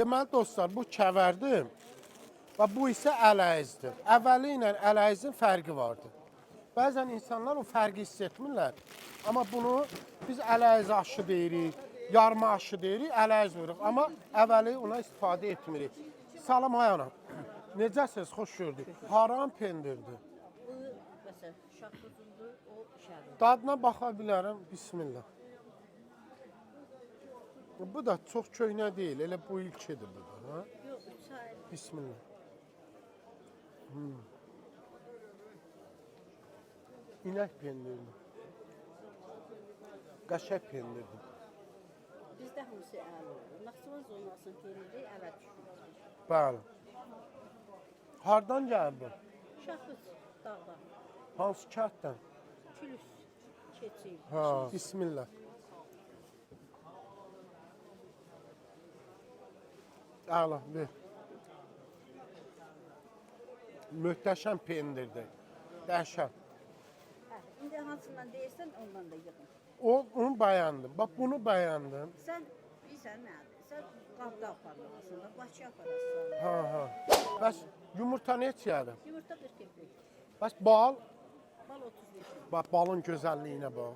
Deməli dostlar, bu kəvərdir və bu isə ələyizdir. Əvvəli ilə ələyizin fərqi vardır. Bəzən insanlar o fərqi hiss etmirlər. Amma bunu biz ələyiz aşı deyirik, yarma aşı deyirik, ələyiz veririk. Amma əvvəli ona istifadə etmirik. Salam ayana. Necəsiniz? Xoş gördük. Haram pendirdir. Bu məsələn şaxtuzundur, o şəbir. Dadına baxa bilərəm. Bismillah. Bu da çox köhnə deyil. Elə bu ilkidir bu da. Ha? Yox, 3 ay. Bismillah. İnək pendirdir. Qəşəng pendirdir. Bizdə hamısı əl olur. Naxçıvan zonasının pendiri ələ düşür. Bəli. Hardan gəlir bu? Şaxtuz dağda. Hansı kənddən? Külüs, keçi. Ha, bismillah. Əla, ver. Möhtəşəm pendirdir. Dəhşət. Hə, indi hansından deyirsən, ondan da yığın. Onu bəyəndim. Bax, bunu bəyəndim. Sən bilirsən nədir? Sən qabda aparmalısın da, Bakıya aparasın. Ha, ha. Bəs yumurta neçədir? Yumurta 40 qəpik. Bəs bal? Bal 35. Bax, balın gözəlliyinə bax.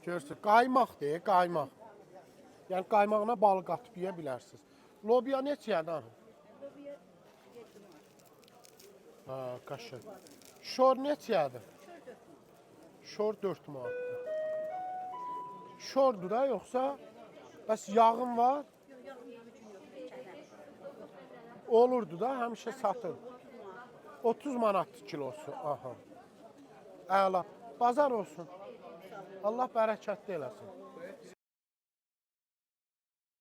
Görürsünüz, qaymaqdır, qaymaq. Yəni, qaymağına bal qatıb yeyə bilərsiniz. Lobiya neçədir? Lobiya 7 manat. Ha, qaşıq. Şor neçədir? Şör 4 manat. Şor 4 manatdır. Şordur da, yoxsa? Bəs yağın var? Yox, yox, 20 gün yox, keçənə. Olurdu da, həmişə satır. 30 manatdır kilosu. Aha. Əla. Bazar olsun. Allah bərəkətli eləsin.